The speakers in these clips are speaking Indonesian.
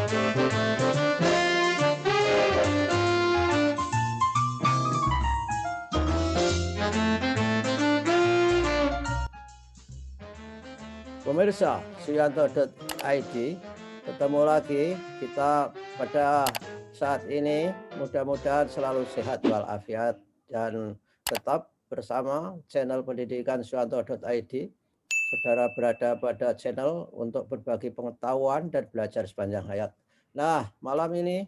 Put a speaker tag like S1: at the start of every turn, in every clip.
S1: Pemirsa Suyanto.id, ketemu lagi kita pada saat ini. Mudah-mudahan selalu sehat walafiat dan tetap bersama channel pendidikan Suyanto.id. Saudara berada pada channel untuk berbagi pengetahuan dan belajar sepanjang hayat. Nah, malam ini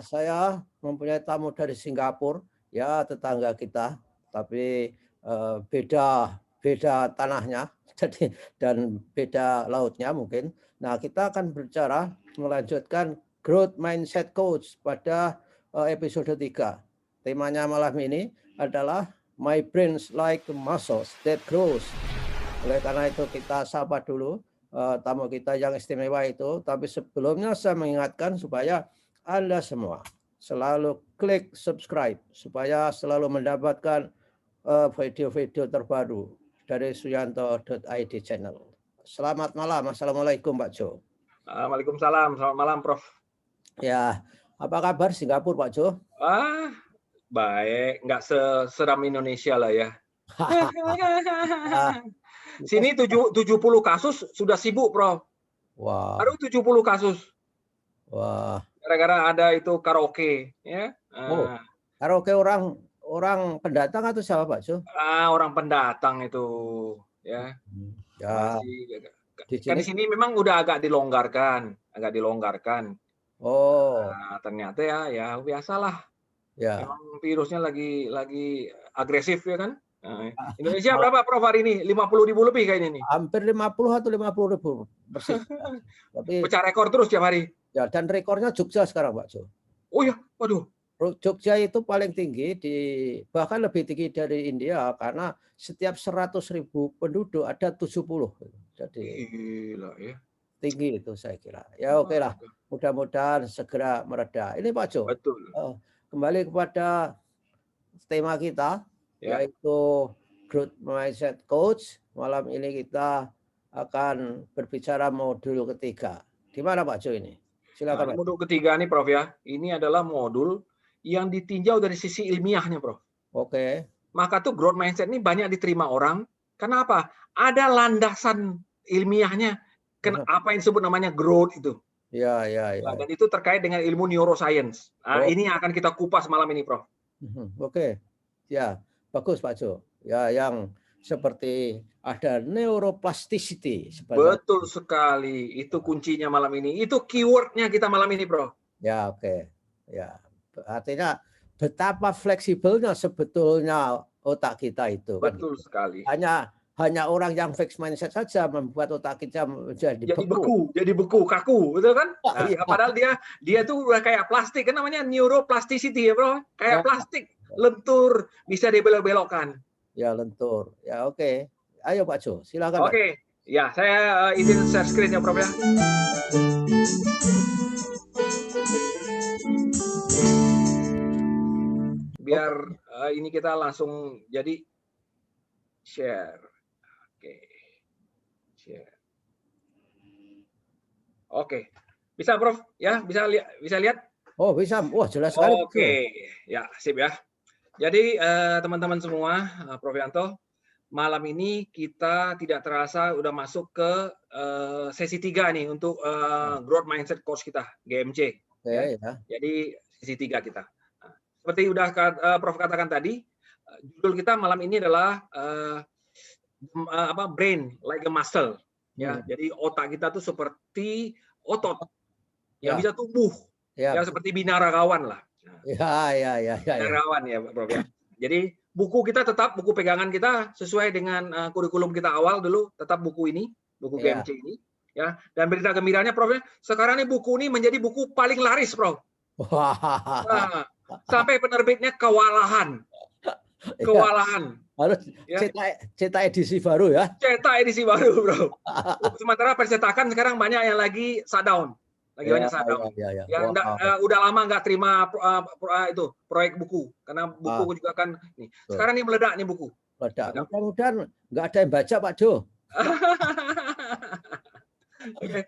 S1: saya mempunyai tamu dari Singapura, ya tetangga kita, tapi beda tanahnya, jadi dan beda lautnya mungkin. Nah, kita akan berbicara melanjutkan growth mindset coach pada episode 3. Temanya malam ini adalah My Brains Like Muscles That Grows. Oleh karena itu kita sapa dulu tamu kita yang istimewa itu. Tapi sebelumnya saya mengingatkan supaya Anda semua selalu klik subscribe supaya selalu mendapatkan video-video terbaru dari Suyanto.id channel. Selamat malam. Assalamualaikum Pak Jo.
S2: Waalaikumsalam. Selamat malam Prof.
S1: Ya, apa kabar Singapura Pak Jo?
S2: Baik. Nggak seram Indonesia lah ya. Sini 70 kasus sudah sibuk Prof.
S1: Wah.
S2: Baru 70 kasus.
S1: Wah.
S2: Gara-gara ada itu karaoke, ya.
S1: Oh, karaoke orang pendatang atau siapa Pak Jo?
S2: Orang pendatang itu, ya.
S1: Ya.
S2: Kan di sini memang udah agak dilonggarkan.
S1: Oh.
S2: Ternyata ya biasalah.
S1: Ya.
S2: Memang virusnya lagi agresif ya kan. Indonesia berapa Prof hari ini? 50.000 lebih kayaknya nih.
S1: Hampir 50 atau 50.000 persis. Tapi
S2: pecah rekor terus tiap hari.
S1: Ya, dan rekornya Jogja sekarang Pak Jo.
S2: Oh ya, waduh.
S1: Jogja itu paling tinggi, bahkan lebih tinggi dari India karena setiap 100.000 penduduk ada 70. Jadi
S2: gila ya.
S1: Tinggi itu saya kira. Ya oke lah. Mudah-mudahan segera mereda. Ini Pak Jo.
S2: Betul.
S1: Kembali kepada tema kita, yaitu Growth Mindset Coach. Malam ini kita akan berbicara modul ketiga. Gimana Pak Jo ini? Silakan.
S2: Modul ketiga nih Prof ya. Ini adalah modul yang ditinjau dari sisi ilmiahnya Prof.
S1: Oke.
S2: Maka tuh growth mindset ini banyak diterima orang. Kenapa? Ada landasan ilmiahnya. Apa yang disebut namanya growth itu.
S1: Ya.
S2: Dan itu terkait dengan ilmu neuroscience. Ini yang akan kita kupas malam ini Prof.
S1: Oke. Ya, bagus Pak Jo. Ya, yang seperti ada neuroplasticity.
S2: Betul sekali. Itu kuncinya malam ini. Itu keywordnya kita malam ini, Bro.
S1: Ya, oke. Ya, artinya betapa fleksibelnya sebetulnya otak kita itu.
S2: Betul sekali.
S1: Hanya orang yang fixed mindset saja membuat otak kita menjadi beku.
S2: Jadi beku, kaku, betul kan? Padahal dia tuh udah kayak plastik, kan namanya neuroplasticity ya, Bro. Kayak plastik, lentur, bisa dibelok-belokkan.
S1: Ya, lentur. Ya, oke. Ayo Pak Jo, silakan.
S2: Oke. Ya, saya izin share screen ya, Prof ya. Biar ini kita langsung jadi share. Oke. Share. Oke. Bisa, Prof? Ya, bisa lihat?
S1: Oh, bisa. Wah, jelas sekali.
S2: Oke. Ya, sip ya. Jadi, teman-teman semua, Prof Yanto, malam ini kita tidak terasa udah masuk ke sesi 3 nih untuk Growth Mindset Course kita, GMC.
S1: Ya.
S2: Jadi sesi 3 kita. Nah, seperti udah Prof katakan tadi, judul kita malam ini adalah brain like a muscle. Ya, jadi otak kita tuh seperti otot yang bisa tumbuh, ya seperti binaragawan lah.
S1: Ya.
S2: Binaragawan ya, Prof ya. Jadi buku kita tetap, buku pegangan kita sesuai dengan kurikulum kita awal dulu, tetap buku ini, buku GMC ini. Ya. Dan berita gembiranya, Prof, sekarang ini buku ini menjadi buku paling laris, Prof. Nah, sampai penerbitnya kewalahan.
S1: Harus cetak edisi baru ya.
S2: Cetak edisi baru, Bro. Sementara percetakan sekarang banyak yang lagi shutdown. Banyak shutdown. Yang udah lama nggak terima itu proyek buku karena buku juga kan nih. Sekarang ini meledak nih buku.
S1: Mudah-mudahan nggak ada yang baca Pak Jo.
S2: Oke.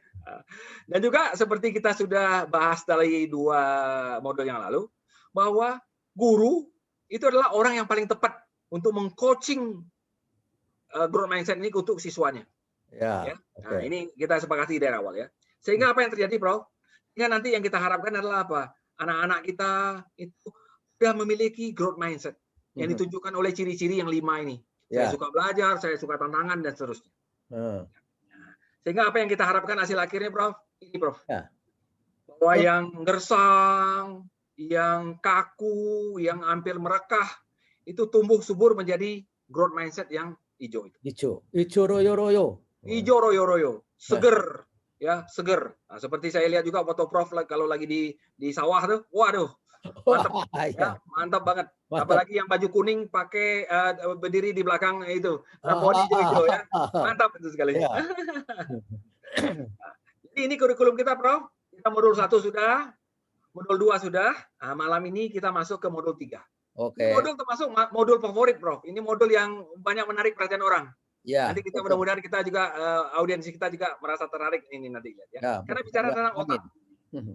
S2: Dan juga seperti kita sudah bahas dari 2 modul yang lalu, bahwa guru itu adalah orang yang paling tepat untuk meng-coaching growth mindset ini untuk siswanya.
S1: Ya,
S2: Ya. Nah, ini kita sepakati dari awal ya. Sehingga apa yang terjadi, Bro? Sehingga nanti yang kita harapkan adalah apa? Anak-anak kita itu sudah memiliki growth mindset yang ditunjukkan oleh ciri-ciri yang 5 ini. Saya suka belajar, saya suka tantangan, dan seterusnya. Sehingga apa yang kita harapkan hasil akhirnya, Prof? Ini, Prof. Bahwa yang gersang, yang kaku, yang hampir merekah, itu tumbuh subur menjadi growth mindset yang hijau itu.
S1: Hijau royo-royo.
S2: Hijau royo-royo, seger, ya seger. Nah, seperti saya lihat juga foto Prof kalau lagi di sawah tuh, waduh, mantap, ya, mantap banget. Apalagi yang baju kuning pakai berdiri di belakang itu, body hijau ya, mantap itu sekali. Jadi ini kurikulum kita, Prof. Kita modul 1 sudah, modul 2 sudah. Nah, malam ini kita masuk ke modul 3. Modul termasuk modul favorit, Prof. Ini modul yang banyak menarik perhatian orang. Nanti kita mudah-mudahan kita juga audiens kita juga merasa tertarik ini nanti ya. Karena bicara tentang otak.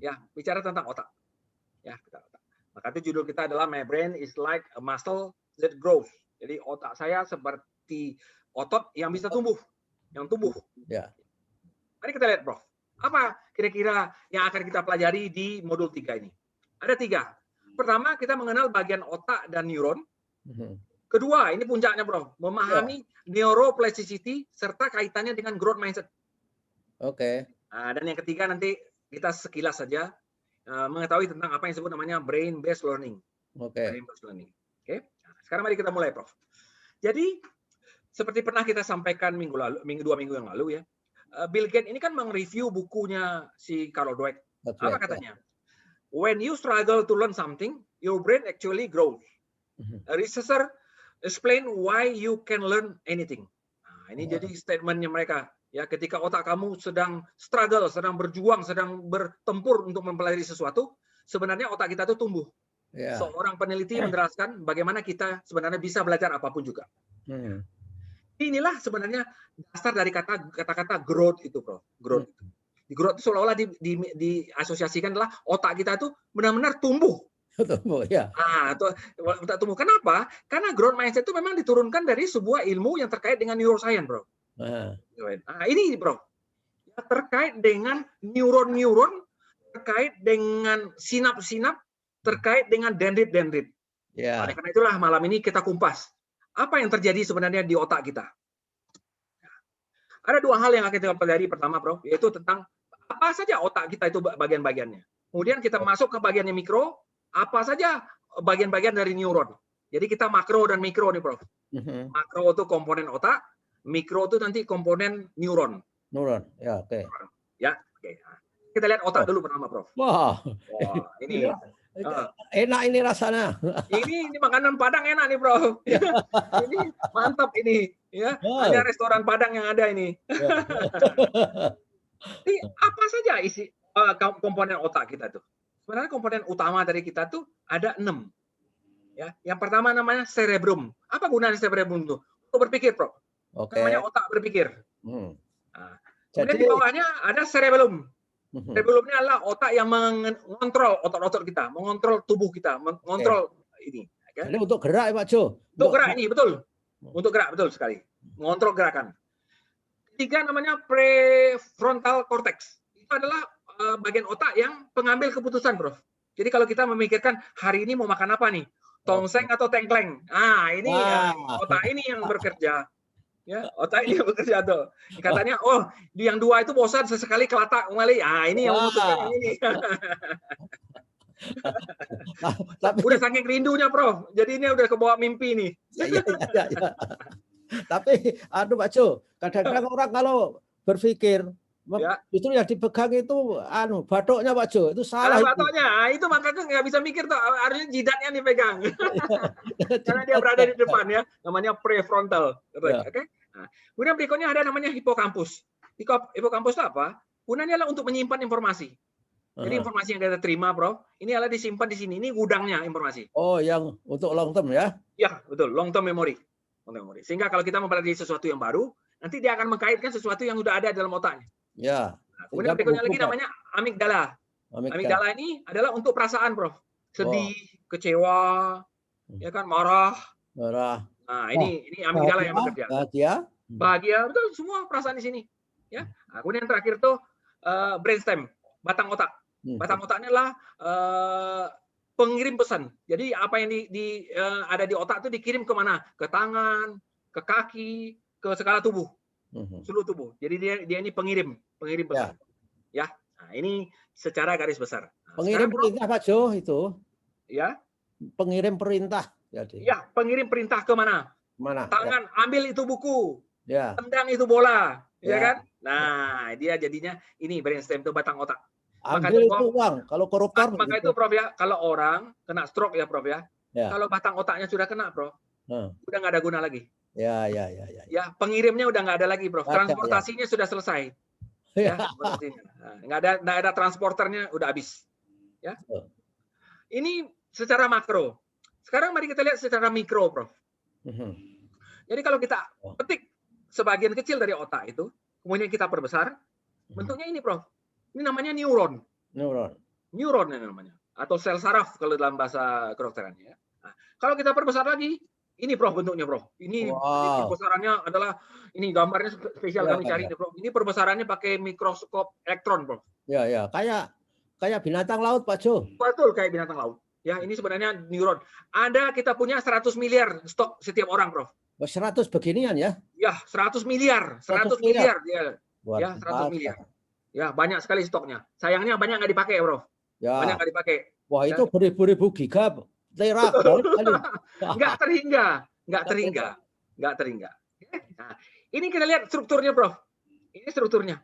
S2: Ya, bicara tentang otak. Ya, otak. Maka itu judul kita adalah My Brain is like a muscle that grows. Jadi otak saya seperti otot yang bisa tumbuh, yang tumbuh. Mari kita lihat, Prof. Apa kira-kira yang akan kita pelajari di modul 3 ini? Ada 3. Pertama, kita mengenal bagian otak dan neuron. Kedua, ini puncaknya, Bro, memahami neuroplasticity serta kaitannya dengan growth mindset. Nah, dan yang ketiga nanti kita sekilas saja mengetahui tentang apa yang disebut namanya brain based learning. Brain based learning. Nah, sekarang mari kita mulai, Prof. Jadi seperti pernah kita sampaikan 2 minggu yang lalu ya, Bill Gates ini kan mereview bukunya si Carol Dweck. Apa katanya? When you struggle to learn something, your brain actually grows. A researcher explain why you can learn anything. Nah, ini jadi statementnya mereka. Ya, ketika otak kamu sedang struggle, sedang berjuang, sedang bertempur untuk mempelajari sesuatu, sebenarnya otak kita itu tumbuh. Seorang peneliti menjelaskan bagaimana kita sebenarnya bisa belajar apapun juga. Inilah sebenarnya dasar dari kata-kata growth itu, Bro. Growth. Growth itu seolah-olah diasosiasikan adalah otak kita itu benar-benar tumbuh. Otak tumbuh. Kenapa? Karena growth mindset itu memang diturunkan dari sebuah ilmu yang terkait dengan neuroscience, Bro. Nah, ini, Bro. Yang terkait dengan neuron-neuron, terkait dengan sinap-sinap, terkait dengan dendrit-dendrit. Oleh karena itulah malam ini kita kumpas apa yang terjadi sebenarnya di otak kita. Ada 2 hal yang akan kita pelajari. Pertama, Bro, yaitu tentang apa saja otak kita itu bagian-bagiannya. Kemudian kita masuk ke bagiannya mikro, apa saja bagian-bagian dari neuron. Jadi kita makro dan mikro nih, Prof. Makro itu komponen otak, mikro itu nanti komponen neuron.
S1: Ya, oke.
S2: Kita lihat otak dulu pertama, Prof.
S1: Wah,
S2: ini
S1: enak ini rasanya.
S2: Ini makanan Padang enak nih, Bro. Ini mantap ini, ya. Ada restoran Padang yang ada ini. Jadi apa saja isi komponen otak kita tuh? Sebenarnya komponen utama dari kita tuh ada 6. Ya, yang pertama namanya cerebrum. Apa gunanya cerebrum itu? Untuk berpikir, Bro. Namanya otak berpikir. Nah, kemudian di bawahnya ada cerebellum. Cerebellumnya adalah otak yang mengontrol otot-otot kita, mengontrol tubuh kita, mengontrol ini.
S1: Jadi untuk gerak, Pak Jo.
S2: Untuk gerak ini, betul. Untuk gerak, betul sekali. Mengontrol gerakan. Ketiga namanya prefrontal cortex. Itu adalah bagian otak yang pengambil keputusan, Prof. Jadi kalau kita memikirkan hari ini mau makan apa nih? Tongseng atau tengkleng. Ah, ini otak ini yang bekerja. Ya, otak ini yang bekerja tuh. Katanya, oh, yang 2 itu bosan sesekali kelatak kembali. Ah, ini yang memutuskan yang ini. Udah saking rindunya, Prof. Jadi ini udah kebawa mimpi nih.
S1: Ya. Tapi, Pak Jo, kadang-kadang orang kalau berpikir justru yang dipegang itu batuknya, Pak Jo, itu salah.
S2: Batuknya, itu makanya nggak bisa mikir tuh, harusnya jidatnya dipegang. Karena dia berada di depan ya, namanya prefrontal. Oke. Nah, kemudian berikutnya ada namanya hipokampus. Hipokampus itu apa? Gunanya adalah untuk menyimpan informasi. Jadi informasi yang kita terima, Bro, ini adalah disimpan di sini. Ini gudangnya informasi.
S1: Oh, yang untuk long term ya?
S2: Ya, betul. Long term memory. Sehingga kalau kita mempelajari sesuatu yang baru, nanti dia akan mengkaitkan sesuatu yang sudah ada dalam otaknya.
S1: Ya.
S2: Nah, Kemudian
S1: Sehingga
S2: berikutnya
S1: pembuku,
S2: lagi
S1: Prof.
S2: namanya amigdala.
S1: Amigdala.
S2: Amigdala ini adalah untuk perasaan, Prof. Sedih, kecewa, ya kan, marah.
S1: Marah.
S2: Nah,
S1: Wah,
S2: ini amigdala yang bekerja.
S1: bahagia.
S2: Bahagia, betul, semua perasaan di sini. Ya. Nah, kemudian yang terakhir tuh brainstem, batang otak. Batang otaknya adalah pengirim pesan. Jadi apa yang ada di otak itu dikirim kemana? Ke tangan, ke kaki, ke segala tubuh, seluruh tubuh. Jadi dia ini pengirim pesan. Ya. Nah, ini secara garis besar. Nah,
S1: pengirim perintah, Pak Jo, itu.
S2: Ya.
S1: Pengirim perintah. Jadi.
S2: Ya, pengirim perintah ke mana?
S1: Mana?
S2: Tangan, ambil itu buku.
S1: Ya.
S2: Tendang itu bola, ya kan?
S1: Ya.
S2: Nah, dia jadinya ini brainstem itu batang otak.
S1: Ambil itu uang. Kalau koruptor.
S2: Maka itu, Prof, ya, kalau orang kena stroke ya, Prof, ya. Kalau batang otaknya sudah kena, Prof, udah nggak ada guna lagi.
S1: Ya.
S2: Ya, pengirimnya udah nggak ada lagi, Prof. Transportasinya sudah selesai. Ya, nggak ada transporternya, udah habis. Ya. Ini secara makro. Sekarang mari kita lihat secara mikro, Prof. Jadi kalau kita petik sebagian kecil dari otak itu, kemudian kita perbesar, bentuknya ini, Prof. Ini namanya neuron. Neuron ini namanya. Atau sel saraf kalau dalam bahasa kedokterannya. Nah, kalau kita perbesar lagi, ini, Prof, bentuknya, Prof. Ini perbesarannya adalah, ini gambarnya spesial kami cari, Prof. Ini perbesarannya pakai mikroskop elektron, Prof.
S1: Ya. Kayak binatang laut, Pak Jo.
S2: Betul, kayak binatang laut. Ya, ini sebenarnya neuron. Kita punya 100 miliar stok setiap orang, Prof.
S1: 100 beginian ya?
S2: Ya, 100 miliar. 100 miliar. Ya, 100 miliar. Ya, banyak sekali stoknya. Sayangnya banyak nggak dipakai, Prof.
S1: Ya.
S2: Banyak nggak dipakai.
S1: Wah, itu beribu-ribu giga.
S2: Nggak terhingga. Nah, ini kita lihat strukturnya, Prof. Ini strukturnya.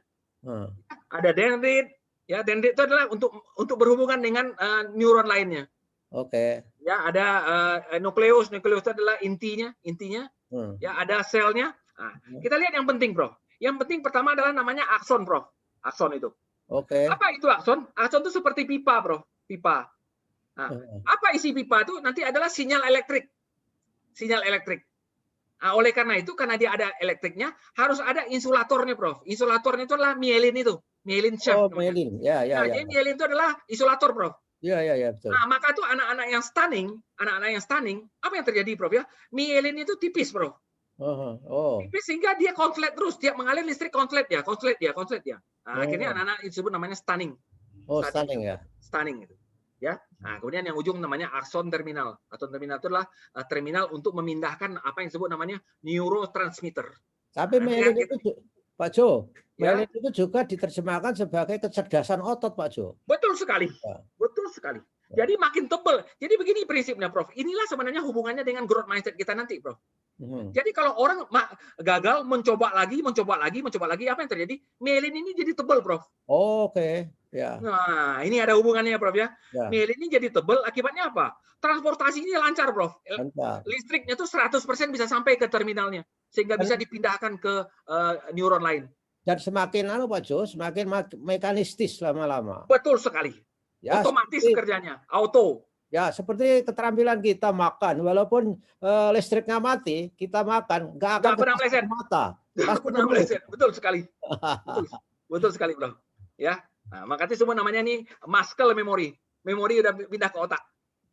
S2: Ada dendrit. Ya, dendrit itu adalah untuk berhubungan dengan neuron lainnya.
S1: Oke.
S2: Ya, ada nukleus. Nukleus itu adalah intinya. Ya, ada selnya. Nah, kita lihat yang penting, Prof. Yang penting pertama adalah namanya akson, Prof. Akson itu.
S1: Oke.
S2: Apa itu akson? Akson itu seperti pipa, Prof. Pipa. Nah, apa isi pipa itu? Nanti adalah sinyal elektrik. Sinyal elektrik. Nah, oleh karena itu, karena dia ada elektriknya, harus ada insulatornya, Prof. Insulatornya itu adalah mielin itu. Mielin shaft.
S1: Mielin. Ya.
S2: Jadi mielin itu adalah isolator, Prof.
S1: Ya, betul.
S2: Nah, maka tuh anak-anak yang stunning, apa yang terjadi, Prof, ya? Mielin itu tipis, Prof. Tipis sehingga dia konslet terus, dia mengalir listrik konslet ya. Nah, akhirnya anak-anak disebut namanya stunning.
S1: Stunning ya.
S2: Stunning itu. Ya. Nah, kemudian yang ujung namanya akson terminal. Akson terminal itu adalah terminal untuk memindahkan apa yang disebut namanya neurotransmitter.
S1: Tapi mielin itu, Pak Jo, mielin itu juga diterjemahkan sebagai kecerdasan otot, Pak Jo.
S2: Betul sekali. Betul sekali. Jadi makin tebal. Jadi begini prinsipnya, Prof. Inilah sebenarnya hubungannya dengan growth mindset kita nanti, Prof. Jadi kalau orang gagal mencoba lagi, apa yang terjadi? Mielin ini jadi tebal, Prof.
S1: Oke. Ya.
S2: Nah, ini ada hubungannya, Prof, ya. Mielin ini jadi tebal, akibatnya apa? Transportasinya lancar, Prof.
S1: Lancar.
S2: Listriknya tuh 100% bisa sampai ke terminalnya, sehingga bisa dipindahkan ke neuron lain.
S1: Dan semakin Pak Jo, semakin mekanistis lama-lama.
S2: Betul sekali. Ya, otomatis kerjanya, auto.
S1: Ya, seperti keterampilan kita makan, walaupun listriknya mati, kita makan, nggak akan
S2: pernah meleset
S1: mata.
S2: Pernah meleset. Betul sekali. Betul sekali, Bro. Ya. Nah, makanya semua namanya nih muscle memory. Memori udah pindah ke otak.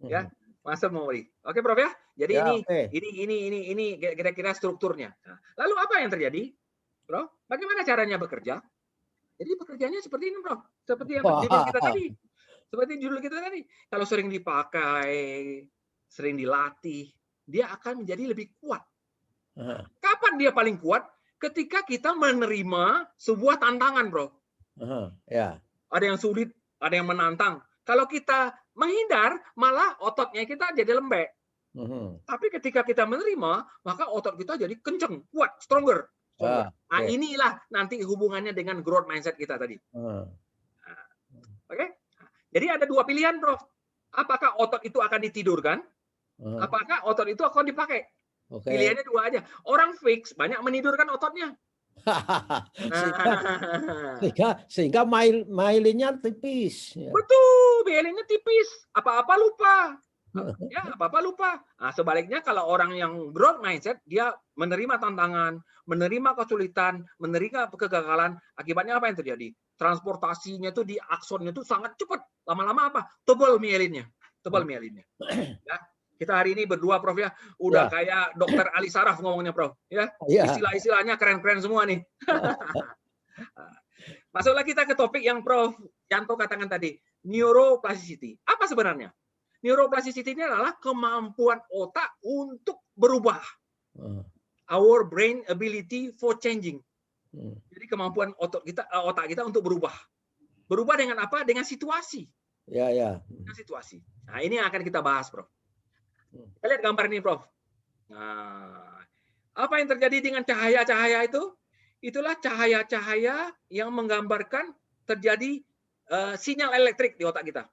S2: Ya, muscle memory. Oke, Prof, ya. Jadi ini kira-kira strukturnya. Nah, lalu apa yang terjadi, Bro? Bagaimana caranya bekerja? Jadi bekerjanya seperti ini, Bro. Seperti yang kita tadi. Seperti judul kita tadi, kalau sering dipakai, sering dilatih, dia akan menjadi lebih kuat. Kapan dia paling kuat? Ketika kita menerima sebuah tantangan, Bro. Ada yang sulit, ada yang menantang. Kalau kita menghindar, malah ototnya kita jadi lembek. Tapi ketika kita menerima, maka otot kita jadi kenceng, kuat, stronger. Nah, inilah nanti hubungannya dengan growth mindset kita tadi. Oke? Jadi ada dua pilihan, Prof. Apakah otot itu akan ditidurkan? Apakah otot itu akan dipakai? Pilihannya dua aja. Orang fix banyak menidurkan ototnya.
S1: sehingga mailinnya tipis.
S2: Betul, mailinnya tipis. Apa-apa lupa. Ya, apa-apa lupa. Nah, sebaliknya kalau orang yang growth mindset, dia menerima tantangan, menerima kesulitan, menerima kegagalan, akibatnya apa yang terjadi? transportasinya itu di aksonnya itu sangat cepat. Lama-lama apa? Tebal mielinnya. Tebal mielinnya. Ya. Kita hari ini berdua, Prof ya, udah kayak Dokter Ali Saraf ngomongnya, Prof. Ya, istilah-istilahnya keren-keren semua nih. Masuklah kita ke topik yang Prof Yanto katakan tadi, neuroplasticity. Apa sebenarnya? Neuroplasticity ini adalah kemampuan otak untuk berubah. Our brain ability for changing. Jadi kemampuan otak kita untuk berubah. Berubah dengan apa? Dengan situasi. Dengan situasi. Nah, ini yang akan kita bahas, Prof. Kita lihat gambar ini, Prof. Nah, apa yang terjadi dengan cahaya-cahaya itu? Itulah cahaya-cahaya yang menggambarkan terjadi sinyal elektrik di otak kita.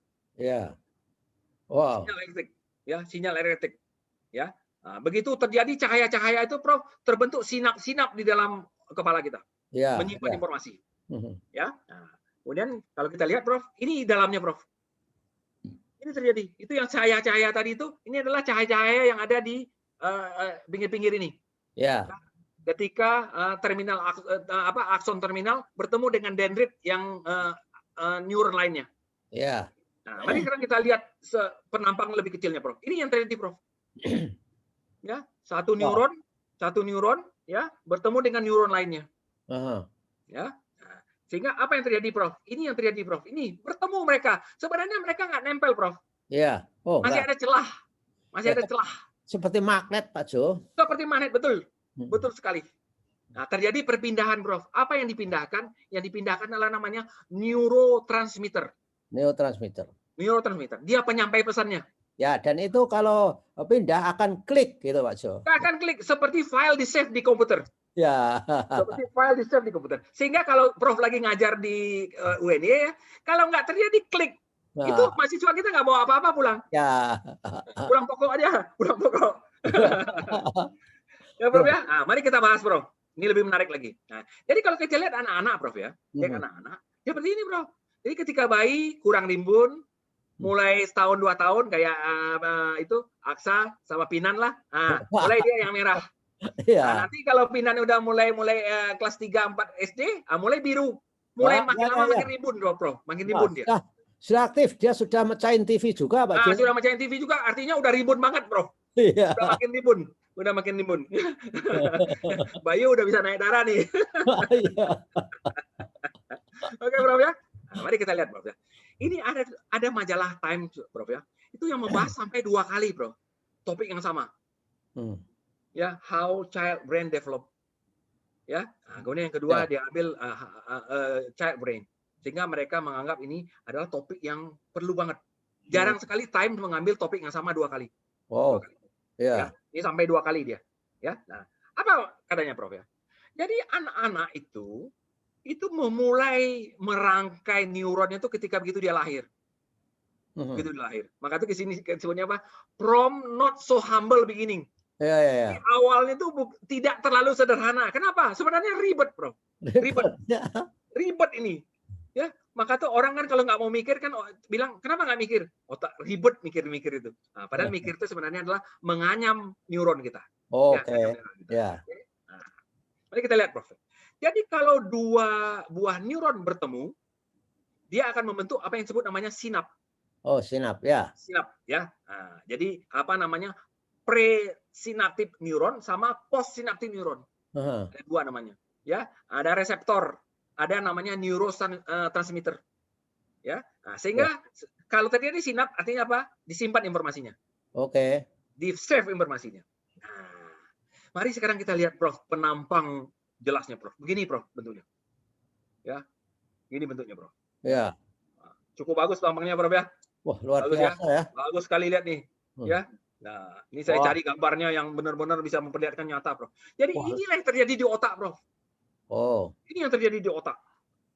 S2: Sinyal elektrik, ya, sinyal elektrik, ya. Nah, begitu terjadi cahaya-cahaya itu, Prof, terbentuk sinap-sinap di dalam kepala kita, menyimpan informasi, ya. Nah, kemudian kalau kita lihat, Prof, ini dalamnya, Prof. Ini terjadi. Itu yang cahaya-cahaya tadi itu, ini adalah cahaya-cahaya yang ada di pinggir-pinggir ini. Ketika terminal akson terminal bertemu dengan dendrit yang neuron lainnya. Nah, mari sekarang kita lihat penampang lebih kecilnya, Prof. Ini yang terjadi, Prof. Ya, satu neuron, ya, bertemu dengan neuron lainnya. Ya. Nah, sehingga apa yang terjadi, Prof? Ini yang terjadi, Prof. Ini bertemu mereka. Sebenarnya mereka nggak nempel, Prof. Masih ada celah. Masih ada celah.
S1: Seperti magnet, Pak Jo.
S2: Seperti magnet, betul. Betul sekali. Nah, terjadi perpindahan, Prof. Apa yang dipindahkan? Yang dipindahkan adalah namanya neurotransmitter. Neurotransmitter. Dia penyampai pesannya.
S1: Ya, dan itu kalau pindah akan klik gitu, Pak Jo.
S2: Akan klik seperti file di save di komputer. Seperti file di save di komputer. Sehingga kalau Prof lagi ngajar di UNY ya, kalau nggak terjadi klik, itu mahasiswa kita nggak bawa apa-apa pulang. Pulang pokok aja, pulang pokok. Ya, Prof ya. Nah, mari kita bahas, Prof. Ini lebih menarik lagi. Nah, jadi kalau kita lihat anak-anak, Prof ya, anak-anak, seperti ini, Prof. Jadi ketika bayi kurang rimbun, mulai setahun 2 tahun kayak itu Aksa sama Pinan lah, mulai dia yang merah. Nah, nanti kalau Pinan udah mulai kelas 3-4 SD, mulai biru, mulai makin lama makin rimbun, Prof. Makin rimbun dia.
S1: Sudah aktif, dia sudah mecahin TV juga, Pak Jo.
S2: Sudah mecahin TV juga, artinya udah rimbun banget, Prof. Udah makin rimbun. Udah makin timbun. Bayu udah bisa naik darah nih. Oke, Prof ya. Nah, mari kita lihat, Prof ya. Ini ada majalah Time, Prof ya. Itu yang membahas sampai 2 kali, Prof. Topik yang sama. Ya, how child brain develop. Ya. Nah, kemudian yang kedua dia ambil child brain. Sehingga mereka menganggap ini adalah topik yang perlu banget. Jarang sekali Time mengambil topik yang sama 2 kali. Ya, ini sampai 2 kali dia. Ya. Nah, apa katanya, Prof ya? Jadi anak-anak itu memulai merangkai neuronnya itu ketika begitu dia lahir. Begitu dia lahir. Maka itu di sini disebutnya apa? From not so humble beginning. Di awalnya itu tidak terlalu sederhana. Kenapa? Sebenarnya ribet, Prof. Ribet ini. Ya, maka tuh orang kan kalau nggak mau mikir kan bilang kenapa nggak mikir? Otak ribet mikir-mikir itu. Nah, padahal mikir itu sebenarnya adalah menganyam neuron kita. Nah, mari kita lihat, Prof. Jadi kalau 2 buah neuron bertemu, dia akan membentuk apa yang disebut namanya sinap.
S1: Sinap ya.
S2: Sinap ya. Nah, jadi apa namanya? Presynaptic neuron sama postsynaptic neuron. Ada 2 namanya. Ya, ada reseptor. Ada namanya neurotransmitter, ya. Nah, sehingga kalau terjadi sinap artinya apa? Disimpan informasinya. Di save informasinya. Nah, mari sekarang kita lihat, Prof, penampang jelasnya, Prof. Begini, Prof, bentuknya. Ya, ini bentuknya, Prof.
S1: Ya.
S2: Cukup bagus tampangnya, Prof ya.
S1: Wah, luar biasa ya.
S2: Bagus sekali lihat nih, ya. Nah, ini saya cari gambarnya yang benar-benar bisa memperlihatkan nyata, Prof. Jadi inilah yang terjadi di otak, Prof. Ini yang terjadi di otak.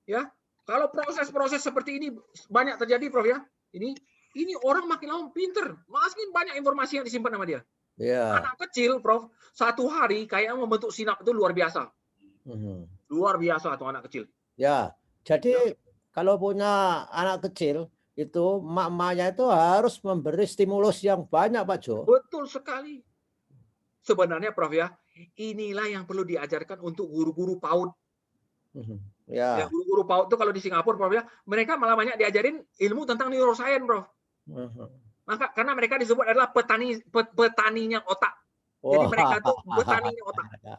S2: Ya, kalau proses-proses seperti ini banyak terjadi, Prof ya. Ini orang makin lama pinter, makin banyak informasi yang disimpan sama dia. Anak kecil, Prof, 1 hari kayak membentuk sinap itu luar biasa. Luar biasa tuh anak kecil.
S1: Ya, jadi kalau punya anak kecil itu emak-emaknya itu harus memberi stimulus yang banyak, Pak Jo.
S2: Betul sekali. Sebenarnya, Prof ya, inilah yang perlu diajarkan untuk guru-guru PAUD. Ya,
S1: Ya.
S2: guru-guru PAUD itu kalau di Singapura, Prof ya, mereka malah banyak diajarin ilmu tentang neuroscience, Prof. Maka karena mereka disebut adalah petaninya otak. Jadi
S1: Wah,
S2: mereka tuh petaninya otak. Ya,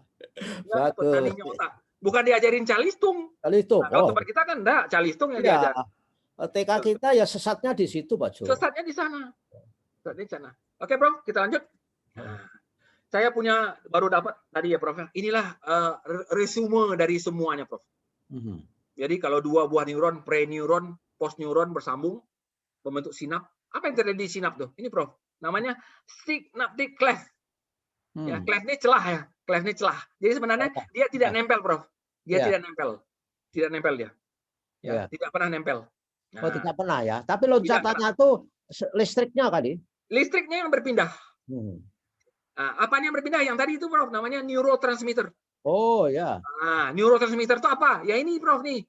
S1: bagus.
S2: petaninya otak. Bukan diajarin calistung.
S1: Calistung.
S2: Nah, kalau
S1: Oh,
S2: tempat kita kan enggak, calistung yang
S1: iya.
S2: diajar.
S1: TK kita ya sesatnya di situ, Pak Jo.
S2: Sesatnya di sana. Sesatnya di sana. Oke, Prof, kita lanjut. Nah, saya punya baru dapat tadi ya, Prof. Inilah resume dari semuanya, Prof. Jadi kalau dua buah neuron, pre-neuron, post-neuron bersambung, membentuk sinap. Apa yang terjadi di sinap tuh? Ini, Prof. Namanya synaptic cleft. Ya, cleft ini celah ya. Cleft ini celah. Jadi sebenarnya dia tidak nempel, Prof. Dia tidak nempel. Tidak nempel dia. Ya, tidak pernah nempel.
S1: Oh, tidak pernah ya. Tapi loncatannya tuh listriknya kali.
S2: Listriknya yang berpindah. Nah, apanya yang berpindah? Yang tadi itu, Prof, namanya neurotransmitter.
S1: Oh ya.
S2: Nah, neurotransmitter itu apa? Ya ini, Prof, nih.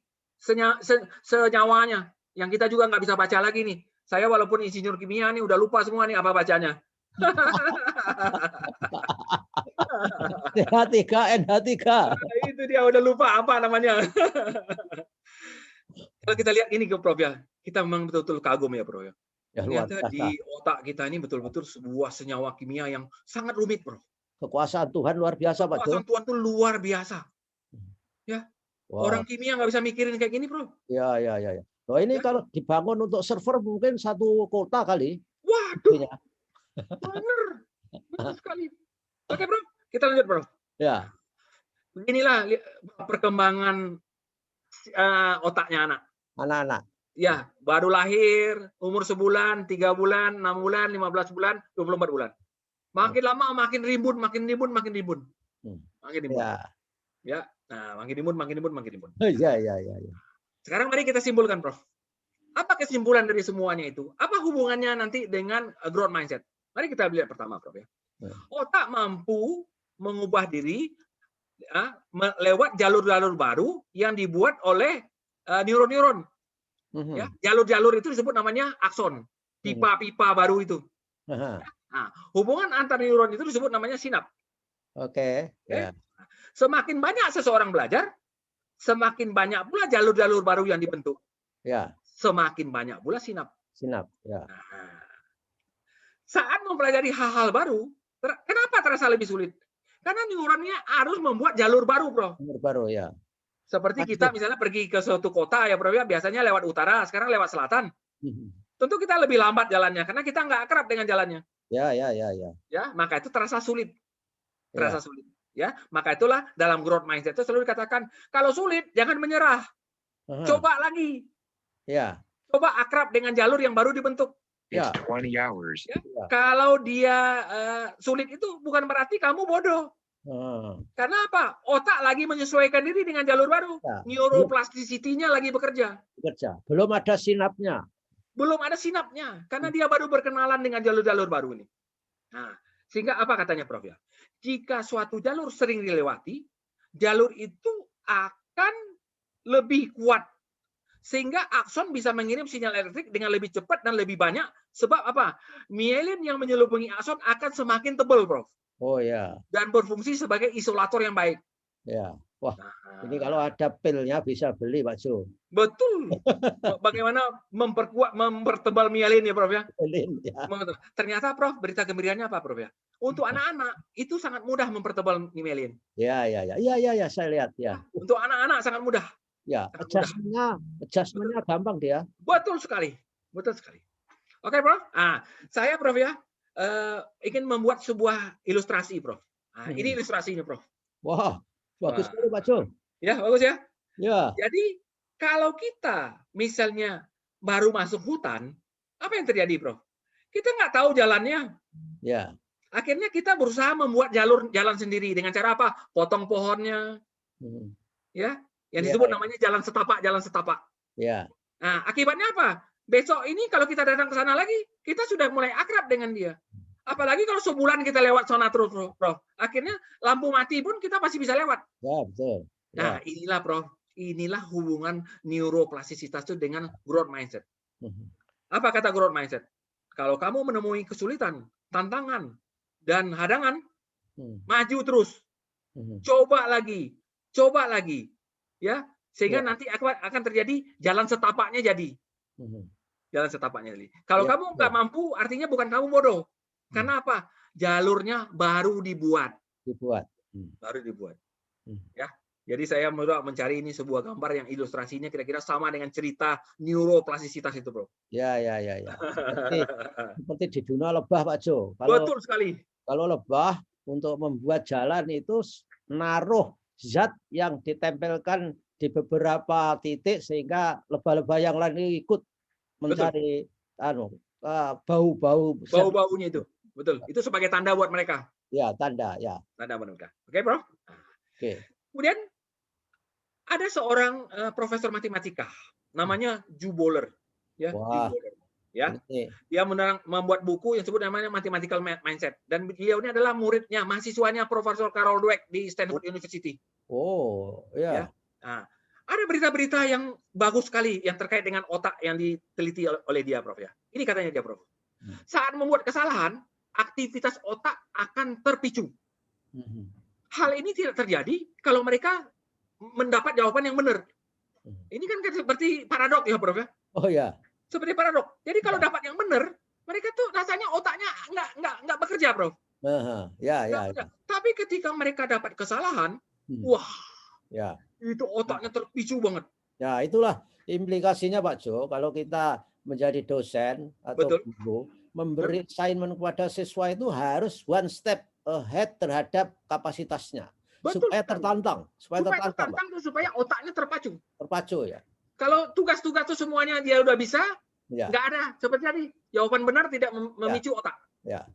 S2: Senyawanya. Yang kita juga nggak bisa baca lagi nih. Saya walaupun insinyur kimia nih udah lupa semua nih apa bacanya.
S1: NH3.
S2: Itu dia udah lupa apa namanya. Kalau kita lihat ini, Prof ya, kita memang betul-betul kagum ya, Prof ya. Ternyata di otak kita ini betul-betul sebuah senyawa kimia yang sangat rumit, Prof.
S1: Kekuasaan Tuhan luar biasa, Pak Jo.
S2: Kekuasaan Tuhan tuh luar biasa. Ya. Orang kimia nggak bisa mikirin kayak gini, Prof.
S1: Ya. Oh, ini kalau dibangun untuk server mungkin satu kota kali.
S2: Waduh. Bener. Betul sekali. Oke, Bro. Kita lanjut, Bro.
S1: Ya.
S2: Beginilah perkembangan otaknya
S1: anak-anak.
S2: Ya, baru lahir, umur sebulan, 3 bulan, 6 bulan, 15 bulan, 24 bulan. Makin lama makin rimbun. Makin rimbun. Ya. Nah, makin rimbun.
S1: Ya.
S2: Sekarang mari kita simpulkan, Prof. Apa kesimpulan dari semuanya itu? Apa hubungannya nanti dengan growth mindset? Mari kita lihat pertama, Prof ya. Otak mampu mengubah diri ya, lewat jalur-jalur baru yang dibuat oleh neuron-neuron. Ya, jalur-jalur itu disebut namanya akson, pipa-pipa baru itu. Nah, hubungan antar neuron itu disebut namanya sinap.
S1: Oke. Ya.
S2: Semakin banyak seseorang belajar, semakin banyak pula jalur-jalur baru yang dibentuk.
S1: Ya.
S2: Semakin banyak pula sinap.
S1: Sinap. Ya.
S2: Nah, saat mempelajari hal-hal baru, kenapa terasa lebih sulit? Karena neuronnya harus membuat jalur baru, Bro.
S1: Jalur baru ya.
S2: Seperti kita misalnya pergi ke suatu kota ya, Bro ya, biasanya lewat utara, sekarang lewat selatan. Tentu kita lebih lambat jalannya karena kita nggak akrab dengan jalannya.
S1: Ya.
S2: Ya, maka itu terasa sulit. Sulit. Ya, maka itulah dalam growth mindset itu selalu dikatakan, kalau sulit jangan menyerah. Coba lagi.
S1: Ya.
S2: Coba akrab dengan jalur yang baru dibentuk.
S1: Ya.
S3: 20 hours.
S2: Ya. Kalau dia sulit itu bukan berarti kamu bodoh. Karena apa? Otak lagi menyesuaikan diri dengan jalur baru. Ya. Neuroplasticity-nya lagi bekerja.
S1: Belum ada sinapnya. Karena dia baru berkenalan dengan jalur-jalur baru ini. Nah, sehingga apa katanya, Prof ya? Jika suatu jalur sering dilewati, jalur itu akan lebih kuat. Sehingga akson bisa mengirim sinyal elektrik dengan lebih cepat dan lebih banyak. Sebab apa? Mielin yang menyelubungi akson akan semakin tebal, Prof. Oh ya.
S2: Dan berfungsi sebagai isolator yang baik.
S1: Ya. Wah, ini kalau ada pilnya bisa beli, Pak Jo.
S2: Betul. Bagaimana mempertebal mielin ya, Prof ya?
S1: Mielin, ya.
S2: Ternyata, Prof, berita gembiranya apa, Prof ya? Untuk anak-anak itu sangat mudah mempertebal mielin.
S1: Ya, saya lihat ya.
S2: Untuk anak-anak sangat mudah.
S1: Ya, adjustment-nya gampang dia.
S2: Betul sekali. Oke, Prof. Saya, Prof ya, ingin membuat sebuah ilustrasi, Prof. Ini ilustrasinya, Prof.
S1: Wah, bagus sekali, Pak Jo.
S2: Ya, bagus ya.
S1: Ya.
S2: Jadi kalau kita misalnya baru masuk hutan, apa yang terjadi, Prof? Kita nggak tahu jalannya.
S1: Ya.
S2: Akhirnya kita berusaha membuat jalan sendiri dengan cara apa? Potong pohonnya, ya, yang disebut namanya jalan setapak.
S1: Ya.
S2: Nah, akibatnya apa? Besok ini kalau kita datang ke sana lagi, kita sudah mulai akrab dengan dia. Apalagi kalau sebulan kita lewat sana terus, Prof. Akhirnya lampu mati pun kita masih bisa lewat.
S1: Ya, betul.
S2: Nah, inilah, Prof. Inilah hubungan neuroplastisitas itu dengan growth mindset. Apa kata growth mindset? Kalau kamu menemui kesulitan, tantangan, dan hadangan, maju terus. Coba lagi. Ya, Sehingga
S1: Ya.
S2: nanti akan terjadi jalan setapaknya jadi. Jalan setapaknya jadi. Kalau
S1: Ya,
S2: kamu nggak
S1: betul.
S2: mampu, artinya bukan kamu bodoh.
S1: Hmm.
S2: Karena apa? Jalurnya baru dibuat.
S1: Dibuat.
S2: Baru dibuat.
S1: Hmm.
S2: Ya. Jadi saya mencari ini sebuah gambar yang ilustrasinya kira-kira sama dengan cerita neuroplastisitas itu, Bro.
S1: Ya. Seperti di dunia lebah, Pak Jo.
S2: Betul sekali.
S1: Kalau lebah untuk membuat jalan itu naruh zat yang ditempelkan di beberapa titik sehingga lebah-lebah yang lain ikut mencari bau-bau zat.
S2: Bau-baunya itu. Betul. Itu sebagai tanda buat mereka.
S1: Ya, tanda ya.
S2: Tanda buat mereka. Oke, Bro?
S1: Oke.
S2: Kemudian ada seorang profesor matematika namanya Ju Boler, ya.
S1: Wah,
S2: Ju Boler, ya.
S1: ini.
S2: Dia membuat buku yang disebut namanya Mathematical Mindset, dan beliau ini adalah muridnya, mahasiswanya Profesor Carol Dweck di Stanford University.
S1: Oh, ya.
S2: Nah, ada berita-berita yang bagus sekali yang terkait dengan otak yang diteliti oleh dia, Prof. Ya. Ini katanya dia, Prof. Saat membuat kesalahan, aktivitas otak akan terpicu. Hal ini tidak terjadi kalau mereka mendapat jawaban yang benar. Ini kan seperti paradok ya, Prof. Ya.
S1: Oh ya.
S2: Seperti paradok. Jadi kalau dapat yang benar, mereka tuh rasanya otaknya nggak bekerja, Prof.
S1: Ya.
S2: Tapi ketika mereka dapat kesalahan, wah,
S1: ya.
S2: Itu otaknya terpicu banget.
S1: Ya, itulah implikasinya, Pak Jo. Kalau kita menjadi dosen atau guru, memberi assignment kepada siswa itu harus one step ahead terhadap kapasitasnya.
S2: Betul,
S1: supaya tertantang. Supaya tertantang
S2: tuh, supaya otaknya terpacu.
S1: Terpacu ya.
S2: Kalau tugas-tugas itu semuanya dia udah bisa, nggak ada. Seperti tadi, jawaban benar tidak memicu otak.
S1: Ya.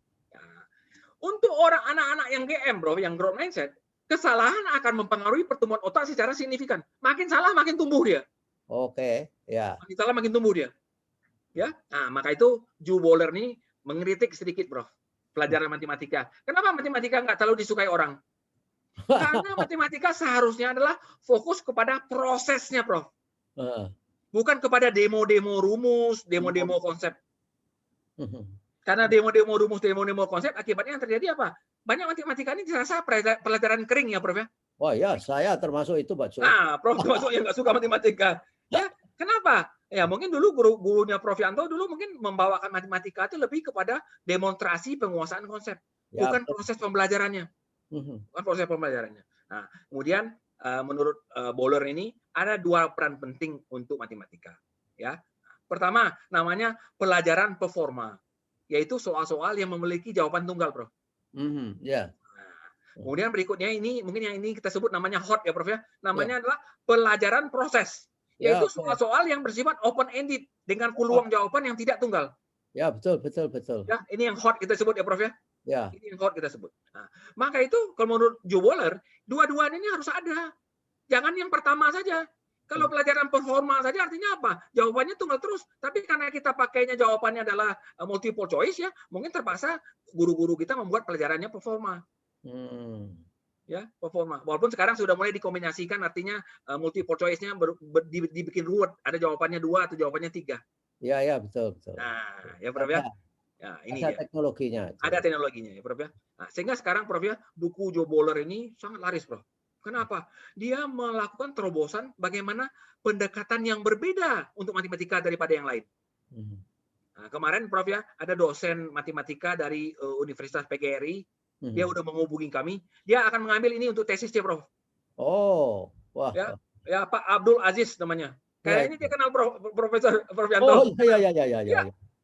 S2: Untuk anak-anak yang GM, Bro, yang growth mindset, kesalahan akan mempengaruhi pertumbuhan otak secara signifikan. Makin salah, makin tumbuh dia.
S1: Oke, ya.
S2: Makin salah, makin tumbuh dia. Ya, nah maka itu Ju Boler nih mengkritik sedikit, Bro, pelajaran matematika. Kenapa matematika nggak terlalu disukai orang? Karena matematika seharusnya adalah fokus kepada prosesnya, Prof. Bukan kepada demo-demo rumus, demo-demo konsep. Karena demo-demo rumus, demo-demo konsep, akibatnya yang terjadi apa? Banyak matematika ini dirasa pelajaran kering ya, Prof. Ya?
S1: Wah ya, saya termasuk itu, Pak Jo.
S2: Nah, Prof termasuk yang nggak suka matematika. Ya, kenapa? Ya mungkin dulu gurunya Prof Yanto dulu mungkin membawakan matematika itu lebih kepada demonstrasi penguasaan konsep, bukan proses pembelajarannya. Bukan proses pembelajarannya. Nah, kemudian menurut Boler ini ada dua peran penting untuk matematika. Ya, pertama namanya pelajaran performa, yaitu soal-soal yang memiliki jawaban tunggal, Prof.
S1: Ya.
S2: Kemudian berikutnya ini mungkin yang ini kita sebut namanya hot ya, Prof ya. Namanya adalah pelajaran proses, yaitu soal-soal yang bersifat open ended dengan peluang jawaban yang tidak tunggal.
S1: Ya, betul.
S2: Ya, ini yang hot kita sebut ya, Prof ya.
S1: Ya.
S2: Ini yang hot kita sebut. Nah, maka itu kalau menurut Ju Boler, dua-duanya ini harus ada. Jangan yang pertama saja. Kalau pelajaran performa saja artinya apa? Jawabannya tunggal terus. Tapi karena kita pakainya jawabannya adalah multiple choice ya, mungkin terpaksa guru-guru kita membuat pelajarannya performa. Ya, performa. Walaupun sekarang sudah mulai dikombinasikan, artinya multiple choice-nya dibikin ruwet. Ada jawabannya 2 atau jawabannya 3.
S1: Ya, betul.
S2: Nah, ya Prof ya. Ya, ini
S1: ada
S2: dia.
S1: teknologinya.
S2: Ada teknologinya ya, Prof ya. Nah, sehingga sekarang Prof ya, buku Ju Boler ini sangat laris, Prof. Kenapa? Dia melakukan terobosan bagaimana pendekatan yang berbeda untuk matematika daripada yang lain. Nah, kemarin Prof ya, ada dosen matematika dari Universitas PGRI. Dia udah menghubungi kami. Dia akan mengambil ini untuk tesisnya, Prof.
S1: Oh, wah.
S2: Ya, Pak Abdul Aziz namanya. Kayaknya dia kenal Profesor Yanto.
S1: Oh, iya.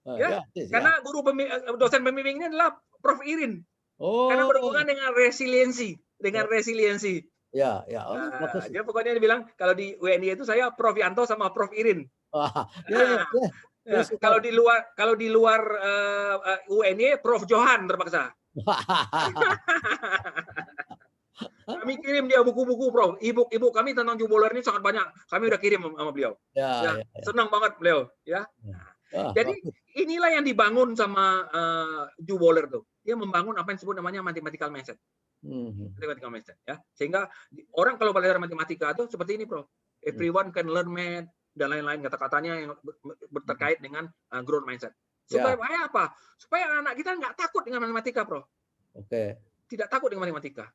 S2: Ya, karena dosen pembimbingnya adalah Prof Irin. Karena berhubungan dengan resiliensi, Ya, bagus. Dia pokoknya dia bilang kalau di UNI itu saya Prof Yanto sama Prof Irin. Kalau di luar UNI Prof Johan terpaksa. Kami kirim dia buku-buku, Prof. Ibu kami tentang Ju Boler ini sangat banyak. Kami udah kirim sama beliau. Ya. Senang banget beliau, ya. Jadi inilah yang dibangun sama Ju Boler tuh. Dia membangun apa yang disebut namanya mathematical mindset. Mathematical mindset, ya. Sehingga orang kalau belajar matematika itu seperti ini, Prof. Everyone can learn math dan lain-lain kata-katanya yang terkait dengan growth mindset. Supaya apa? Supaya anak kita nggak takut dengan matematika, Prof. Tidak takut dengan matematika.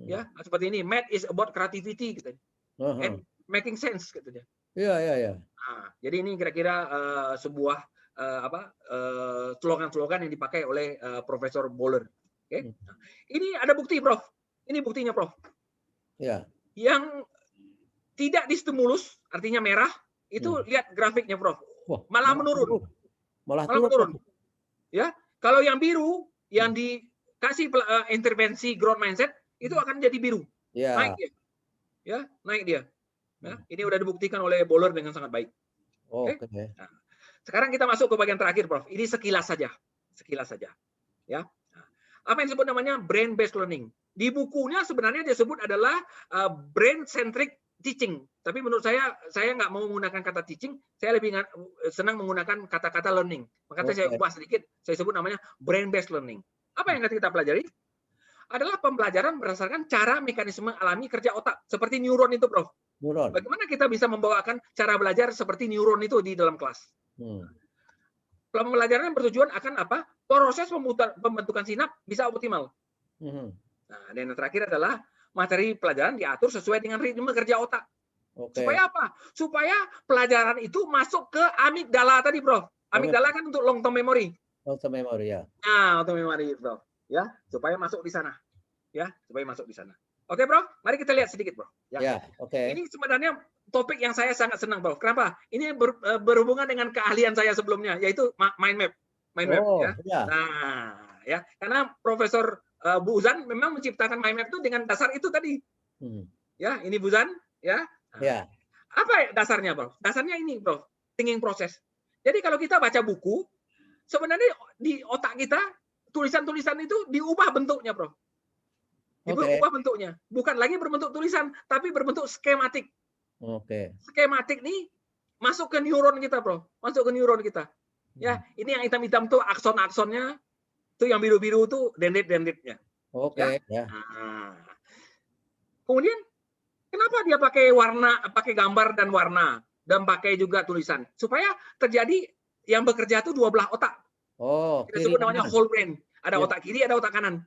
S2: Ya, seperti ini. Math is about creativity, gitu. And making sense gitu dia.
S1: Iya, iya, iya.
S2: Nah, jadi ini kira-kira sebuah slogan-slogan yang dipakai oleh Profesor Boller. Oke. Nah, ini ada bukti, Prof. Ini buktinya, Prof.
S1: Ya.
S2: Yang tidak distimulus, artinya merah, itu lihat grafiknya, Prof.
S1: Wah,
S2: Malah menurun.
S1: Malah
S2: Malah
S1: turun.
S2: menurun. Ya, kalau yang biru, yang dikasih intervensi growth mindset, itu akan jadi biru.
S1: Ya.
S2: Naik dia. Ya, naik dia. Ya, ini udah dibuktikan oleh Boller dengan sangat baik. Oke. Nah, sekarang kita masuk ke bagian terakhir, Prof. Ini sekilas saja. Sekilas saja. Ya. Nah, apa yang disebut namanya brain based learning. Di bukunya sebenarnya disebut adalah brain centric teaching. Tapi menurut saya nggak mau menggunakan kata teaching, saya lebih senang menggunakan kata-kata learning. Makanya saya ubah sedikit, saya sebut namanya brain based learning. Apa yang nanti kita pelajari? Adalah pembelajaran berdasarkan cara mekanisme alami kerja otak. Seperti neuron itu, Prof.
S1: Neuron.
S2: Bagaimana kita bisa membawakan cara belajar seperti neuron itu di dalam kelas? Pembelajaran bertujuan akan apa? Proses pembentukan sinap bisa optimal. Nah, dan yang terakhir adalah materi pelajaran diatur sesuai dengan ritme kerja otak. Supaya apa? Supaya pelajaran itu masuk ke amigdala tadi, Prof. Amigdala kan untuk long term memory.
S1: Long term memory, ya.
S2: Nah, long term memory, Prof. Ya, supaya masuk di sana. Ya, supaya masuk di sana. Oke, Bro. Mari kita lihat sedikit, Bro. Ya, oke. Ini sebenarnya topik yang saya sangat senang, Bro. Kenapa? Ini berhubungan dengan keahlian saya sebelumnya, yaitu mind map. Mind map, ya. Nah, ya, karena Profesor Bu Uzan memang menciptakan mind map itu dengan dasar itu tadi. Ya, ini Bu Uzan, ya. Nah,
S1: ya.
S2: Apa dasarnya, Bro? Dasarnya ini, Bro. Thinking process. Jadi kalau kita baca buku, sebenarnya di otak kita tulisan-tulisan itu diubah bentuknya, Bro. Diubah bentuknya. Bukan lagi berbentuk tulisan, tapi berbentuk skematik. Skematik nih masuk ke neuron kita, Bro. Masuk ke neuron kita. Ya, ini yang hitam-hitam tuh akson-aksonnya, tuh yang biru-biru tuh dendrit-dendritnya. Ya. Nah. Kemudian kenapa dia pakai gambar dan warna dan pakai juga tulisan? Supaya terjadi yang bekerja itu dua belah otak. Kita sebut namanya whole brain. Ada otak kiri, ada otak kanan.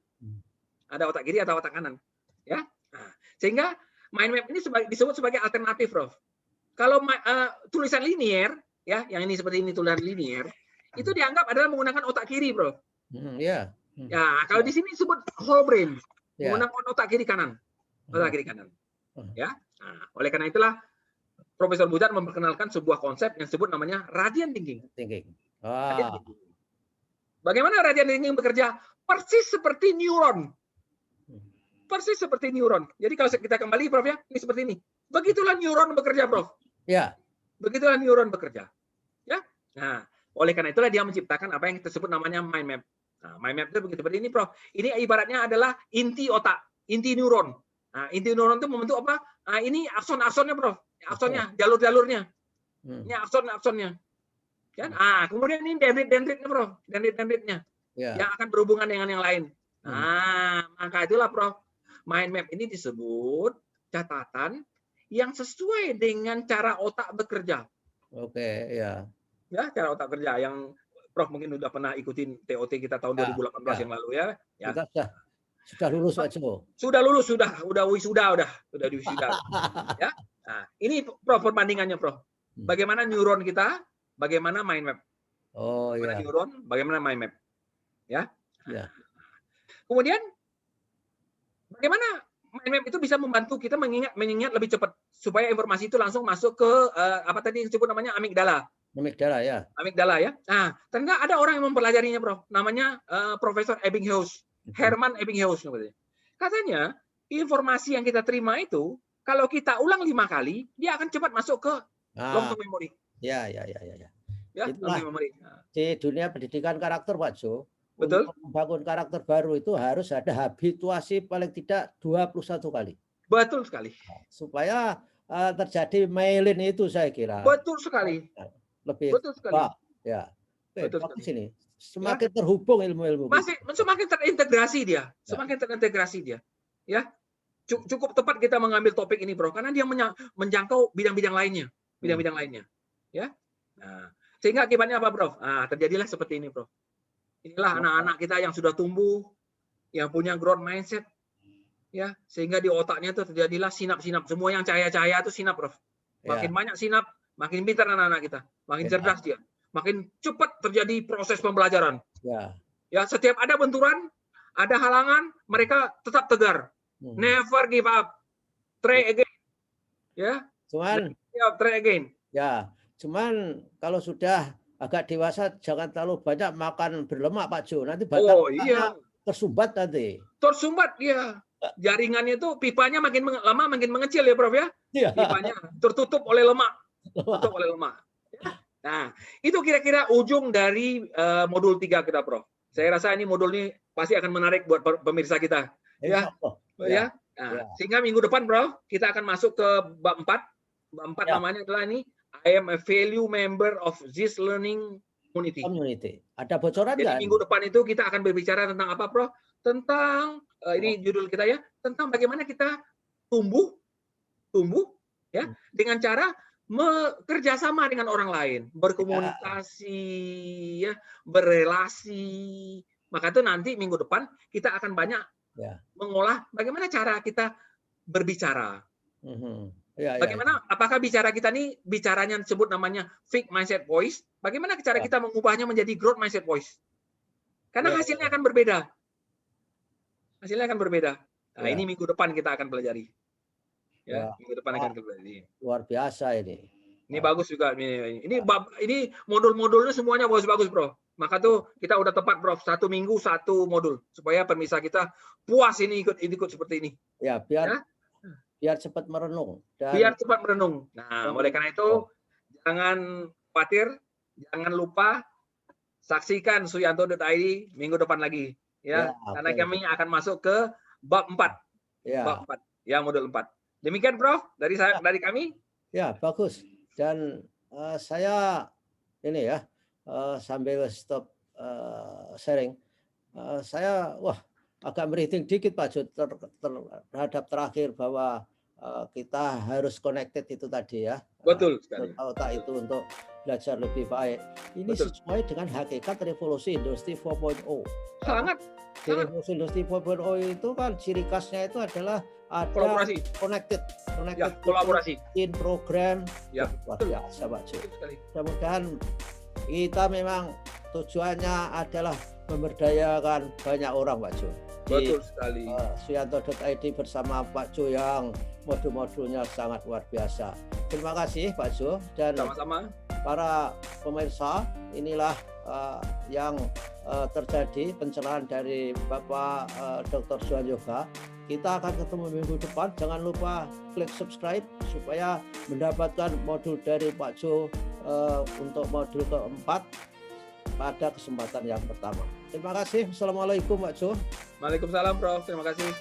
S2: Ada otak kiri atau otak kanan. Ya. Nah, sehingga mind map ini disebut sebagai alternatif, Prof. Kalau tulisan linier, ya, yang ini seperti ini tulisan linier, itu dianggap adalah menggunakan otak kiri, Prof. Ya, kalau di sini disebut whole brain, menggunakan otak kiri kanan. Otak kiri kanan. Ya. Nah, oleh karena itulah Profesor Buzan memperkenalkan sebuah konsep yang disebut namanya radiant thinking. Radiant thinking. Bagaimana radiant thinking bekerja? Persis seperti neuron. Persis seperti neuron. Jadi kalau kita kembali, Prof, ya, ini seperti ini. Begitulah neuron bekerja, Prof.
S1: Ya.
S2: Begitulah neuron bekerja. Ya. Nah, oleh karena itulah dia menciptakan apa yang kita sebut namanya mind map. Nah, mind map itu begitu seperti ini, Prof. Ini ibaratnya adalah inti otak, inti neuron. Nah, inti neuron itu membentuk apa? Nah, ini akson-aksonnya, Prof. Aksonnya, jalur-jalurnya. Ini akson-aksonnya. Ya. Nah, kemudian ini dendrit-dendritnya, Prof. Dendrit-dendritnya. Yang akan berhubungan dengan yang lain. Nah, maka itulah, Prof. Mind map ini disebut catatan yang sesuai dengan cara otak bekerja.
S1: Ya.
S2: Ya, cara otak kerja yang Prof mungkin sudah pernah ikutin TOT kita tahun 2018 yang lalu, ya.
S1: Kita sudah lulus, Pak Jo.
S2: Sudah lulus, sudah wisuda, udah wisuda. Ya. Nah, ini, Prof, perbandingannya, Prof. Bagaimana neuron kita, bagaimana mind map. Bagaimana neuron, bagaimana mind map. Ya. Kemudian bagaimana mind map itu bisa membantu kita mengingat lebih cepat supaya informasi itu langsung masuk ke apa tadi yang disebut namanya amigdala. Amigdala, ya. Amigdala, ya. Nah, ternyata ada orang yang mempelajarinya, Prof. Namanya Profesor Ebbinghaus, Herman Ebbinghaus. Katanya informasi yang kita terima itu kalau kita ulang 5 kali, dia akan cepat masuk ke long term memory. Ya, long term memory.
S1: Di dunia pendidikan karakter, Pak Jo.
S2: Betul.
S1: Untuk membangun karakter baru itu harus ada habituasi paling tidak 21 kali.
S2: Betul sekali.
S1: Supaya terjadi myelin itu, saya kira.
S2: Betul sekali.
S1: Lebih
S2: betul sekali.
S1: Ya.
S2: Betul sekali.
S1: Sini. Semakin terhubung ilmu-ilmu.
S2: Semakin terintegrasi dia. Semakin terintegrasi dia. Ya. Cukup tepat kita mengambil topik ini, Bro, karena dia menjangkau bidang-bidang lainnya. Bidang-bidang lainnya. Ya. Nah, sehingga akibatnya apa, Bro? Nah, terjadilah seperti ini, Bro. Inilah anak-anak kita yang sudah tumbuh, yang punya growth mindset, ya, sehingga di otaknya itu terjadilah sinap-sinap. Semua yang cahaya-cahaya itu sinap, Prof. Makin banyak sinap, makin pintar anak-anak kita, makin cerdas dia, makin cepat terjadi proses pembelajaran. Ya, setiap ada benturan, ada halangan, mereka tetap tegar. Never give up. Try again. Ya. Try again.
S1: Ya, cuman kalau sudah agak dewasa jangan terlalu banyak makan berlemak Pak Jo. Nanti batang tersumbat nanti.
S2: Tersumbat dia. Jaringannya itu pipanya makin lama makin mengecil ya Prof ya. Pipanya tertutup oleh lemak. Tertutup oleh lemak. Nah, itu kira-kira ujung dari modul 3 kita Prof. Saya rasa ini modul ini pasti akan menarik buat pemirsa kita. Ya. Nah, sehingga minggu depan Prof, kita akan masuk ke bab 4. Bab 4 namanya adalah ini I am a value member of this learning community.
S1: Ada bocoran nggak?
S2: Jadi minggu depan itu kita akan berbicara tentang apa, Prof? Tentang ini judul kita ya, tentang bagaimana kita tumbuh ya dengan cara bekerja sama dengan orang lain, berkomunikasi, ya, berelasi. Maka itu nanti minggu depan kita akan banyak mengolah bagaimana cara kita berbicara. Bagaimana? Apakah bicara kita nih bicaranya disebut namanya fixed mindset voice? Bagaimana cara kita mengubahnya menjadi growth mindset voice? Karena hasilnya akan berbeda. Hasilnya akan berbeda. Nah, ini minggu depan kita akan pelajari. Ya, minggu depan akan kita pelajari.
S1: Luar biasa ini.
S2: Ini bagus juga ini modul-modulnya semuanya bagus-bagus, Bro. Maka tuh kita udah tepat, Bro. 1 minggu 1 modul supaya pemirsa kita puas ini ikut seperti ini.
S1: Ya, biar cepat merenung.
S2: Biar cepat merenung. Nah, oleh karena itu jangan khawatir, jangan lupa saksikan suyanto.id minggu depan lagi, ya. Karena kami akan masuk ke bab 4. Bab 4, ya, modul 4. Demikian, Prof, dari kami.
S1: Ya, bagus. Dan saya ini ya sambil stop sharing, saya agak merinding dikit Pak Jo terhadap terakhir bahwa kita harus connected itu tadi ya.
S2: Betul sekali.
S1: Otak itu untuk belajar lebih baik. Ini sesuai dengan hakikat revolusi industri 4.0.
S2: Sangat.
S1: Revolusi industri 4.0 itu kan ciri khasnya itu adalah ada
S2: kolaborasi.
S1: Connected
S2: ya, kolaborasi.
S1: In program.
S2: Ya.
S1: Luar biasa Pak Jo. Mudah-mudahan kita memang tujuannya adalah memberdayakan banyak orang Pak Jo.
S2: Betul sekali.
S1: Suyanto.id bersama Pak Jo yang modul-modulnya sangat luar biasa. Terima kasih Pak Jo dan
S2: sama-sama.
S1: Para pemirsa, inilah yang terjadi pencerahan dari Bapak Dr. Johan Yoga. Kita akan ketemu minggu depan. Jangan lupa klik subscribe supaya mendapatkan modul dari Pak Jo untuk modul keempat pada kesempatan yang pertama. Terima kasih. Assalamualaikum Pak Jo.
S2: Waalaikumsalam Prof. Terima kasih.